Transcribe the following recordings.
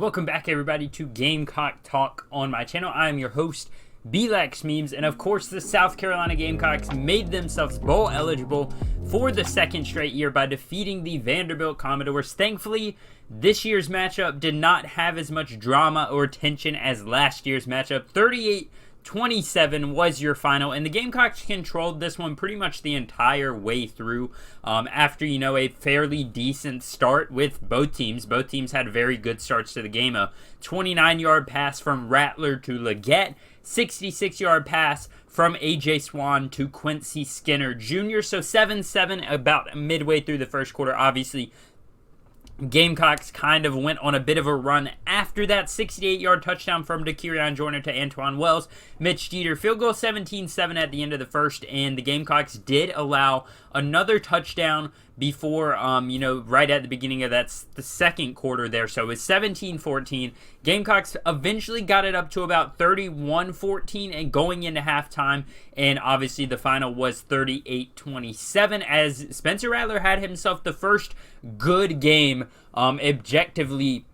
Welcome back, everybody, to Gamecock Talk on my channel. I am your host, Belex Memes, and of course, the South Carolina Gamecocks made themselves bowl eligible for the second straight year by defeating the Vanderbilt Commodores. Thankfully, this year's matchup did not have as much drama or tension as last year's matchup. 38-27 was your final, and the Gamecocks controlled this one pretty much the entire way through. After, a fairly decent start with both teams. Both teams had very good starts to the game. A 29-yard pass from Rattler to Leggett, 66-yard pass from A.J. Swan to Quincy Skinner Jr. So 7-7 about midway through the first quarter. Obviously, Gamecocks kind of went on a bit of a run after that 68-yard touchdown from Daquirion Joyner to Antoine Wells. Mitch Jeter field goal 17-7 at the end of the first, and the Gamecocks did allow another touchdown before, right at the beginning of the second quarter there. So it was 17-14. Gamecocks eventually got it up to about 31-14 and going into halftime, and obviously the final was 38-27 as Spencer Rattler had himself the first good game objectively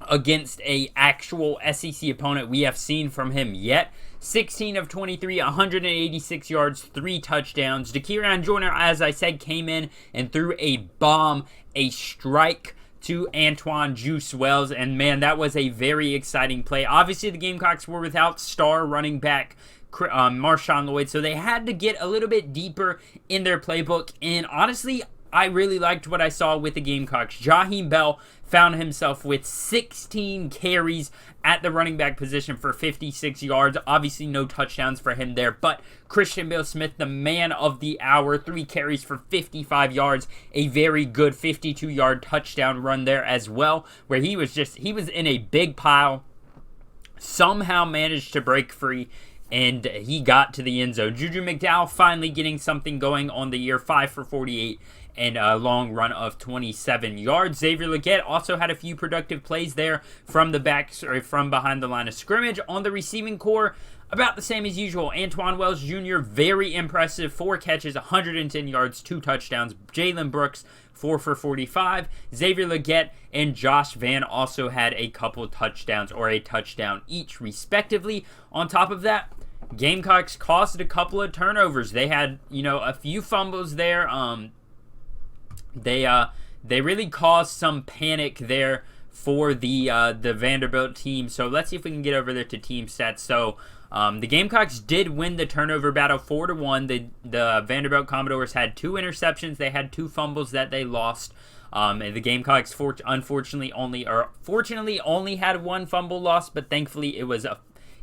against a actual SEC opponent we have seen from him yet. 16 of 23, 186 yards, 3 touchdowns. Daquirion Joyner, as I said, came in and threw a bomb, a strike to Antoine Juice Wells, and man, that was a very exciting play. Obviously, the Gamecocks were without star running back Marshawn Lloyd, so they had to get a little bit deeper in their playbook, and honestly, I really liked what I saw with the Gamecocks. Jaheim Bell found himself with 16 carries at the running back position for 56 yards. Obviously, no touchdowns for him there, but Christian Beal-Smith, the man of the hour, 3 carries for 55 yards, a very good 52-yard touchdown run there as well, where he was in a big pile, somehow managed to break free, and he got to the end zone. Juju McDowell finally getting something going on the year, 5 for 48, and a long run of 27 yards. Xavier Leggett also had a few productive plays there from behind the line of scrimmage. On the receiving core, about the same as usual. Antoine Wells Jr., very impressive, 4 catches, 110 yards, 2 touchdowns. Jalen Brooks, 4 for 45. Xavier Leggett and Josh Vann also had a couple touchdowns, or a touchdown each, respectively. On top of that, Gamecocks caused a couple of turnovers. They had, a few fumbles there. They really caused some panic there for the Vanderbilt team. So let's see if we can get over there to team stats. So the Gamecocks did win the turnover battle 4-1. The Vanderbilt Commodores had 2 interceptions. They had 2 fumbles that they lost. And the Gamecocks fortunately only had 1 fumble lost, but thankfully it was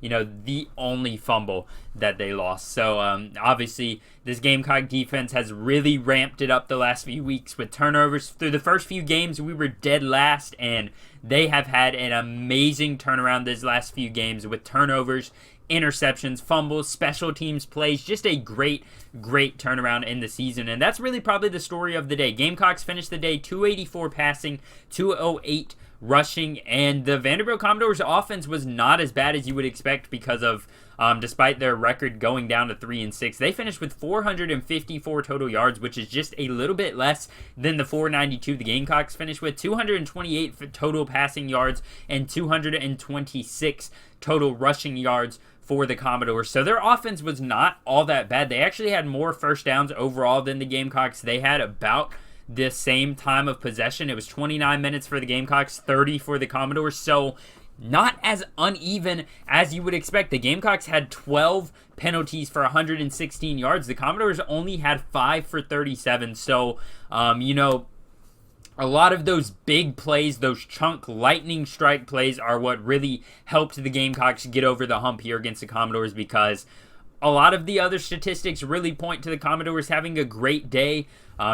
the only fumble that they lost. So, obviously, this Gamecock defense has really ramped it up the last few weeks with turnovers. Through the first few games, we were dead last, and they have had an amazing turnaround these last few games with turnovers, interceptions, fumbles, special teams plays. Just a great turnaround in the season, and that's really probably the story of the day. Gamecocks finished the day 284 passing, 208 rushing, and the Vanderbilt Commodores offense was not as bad as you would expect because of, despite their record going down to 3-6, they finished with 454 total yards, which is just a little bit less than the 492 the Gamecocks finished with. 228 total passing yards and 226 total rushing yards for the Commodores. So their offense was not all that bad. They actually had more first downs overall than the Gamecocks. They had about the same time of possession. It was 29 minutes for the Gamecocks, 30 for the Commodores. So not as uneven as you would expect. The Gamecocks had 12 penalties for 116 yards. The Commodores only had 5 for 37. So, a lot of those big plays, those chunk lightning strike plays are what really helped the Gamecocks get over the hump here against the Commodores, because a lot of the other statistics really point to the Commodores having a great day.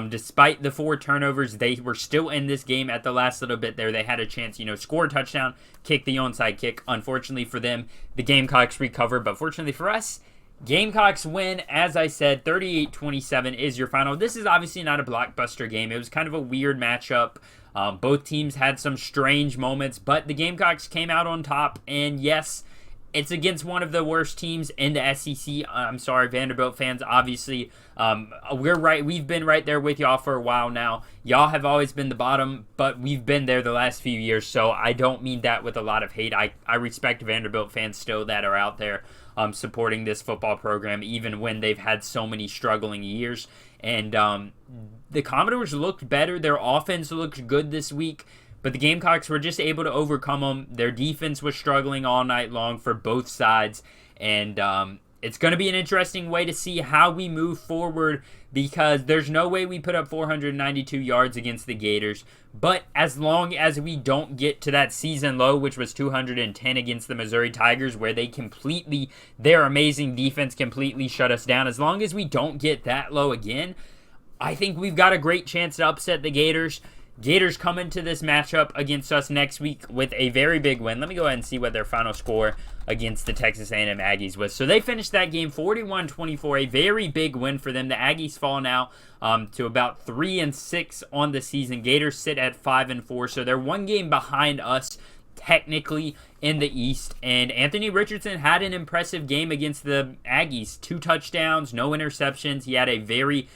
Despite the 4 turnovers, they were still in this game at the last little bit there. They had a chance, score a touchdown, kick the onside kick. Unfortunately for them, the Gamecocks recover, but fortunately for us, Gamecocks win. As I said, 38-27 is your final. This is obviously not a blockbuster game. It was kind of a weird matchup. Both teams had some strange moments, but the Gamecocks came out on top, and yes, It's against one of the worst teams in the SEC. I'm sorry, Vanderbilt fans, obviously. We're right. We've been right there with y'all for a while now. Y'all have always been the bottom, but we've been there the last few years, so I don't mean that with a lot of hate. I respect Vanderbilt fans still that are out there supporting this football program, even when they've had so many struggling years. And the Commodores looked better. Their offense looked good this week. But the Gamecocks were just able to overcome them. Their defense was struggling all night long for both sides. And it's going to be an interesting way to see how we move forward, because there's no way we put up 492 yards against the Gators. But as long as we don't get to that season low, which was 210 against the Missouri Tigers, where their amazing defense completely shut us down, as long as we don't get that low again, I think we've got a great chance to upset the Gators. Gators come into this matchup against us next week with a very big win. Let me go ahead and see what their final score against the Texas A&M Aggies was. So they finished that game 41-24, a very big win for them. The Aggies fall now to about 3-6 on the season. Gators sit at 5-4, so they're one game behind us technically in the East. And Anthony Richardson had an impressive game against the Aggies. 2 touchdowns, no interceptions. He had a very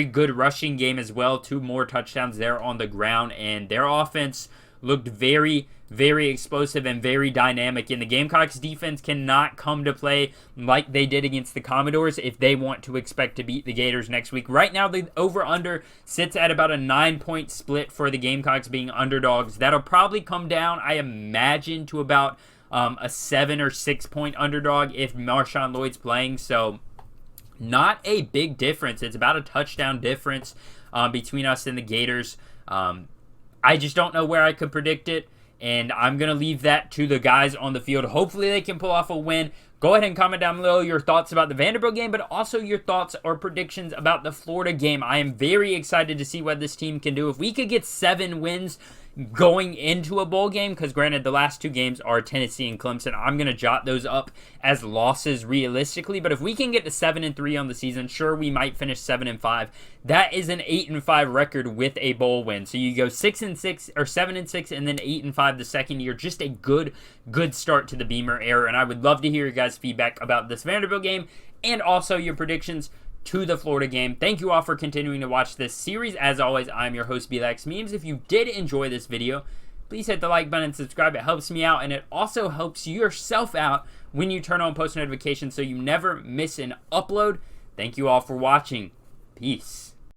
good rushing game as well. 2 more touchdowns there on the ground, and their offense looked very explosive and very dynamic. And the Gamecocks defense cannot come to play like they did against the Commodores if they want to expect to beat the Gators next week. Right now, the over-under sits at about a 9-point split for the Gamecocks being underdogs. That'll probably come down, I imagine, to about a 7 or 6 point underdog if Marshawn Lloyd's playing. So not a big difference. It's about a touchdown difference between us and the Gators. I just don't know where I could predict it, and I'm going to leave that to the guys on the field. Hopefully they can pull off a win. Go ahead and comment down below your thoughts about the Vanderbilt game, but also your thoughts or predictions about the Florida game. I am very excited to see what this team can do. If we could get 7 wins going into a bowl game, because granted the last 2 games are Tennessee and Clemson, I'm going to jot those up as losses realistically, but if we can get to 7-3 on the season, sure, we might finish 7-5. That is an 8-5 record with a bowl win. So you go 6-6 or 7-6 and then 8-5 the second year. Just a good start to the Beamer era, and I would love to hear your guys' feedback about this Vanderbilt game and also your predictions to the Florida game. Thank you all for continuing to watch this series. As always, I'm your host, BLax Memes. If you did enjoy this video, please hit the like button and subscribe. It helps me out, and it also helps yourself out when you turn on post notifications so you never miss an upload. Thank you all for watching. Peace.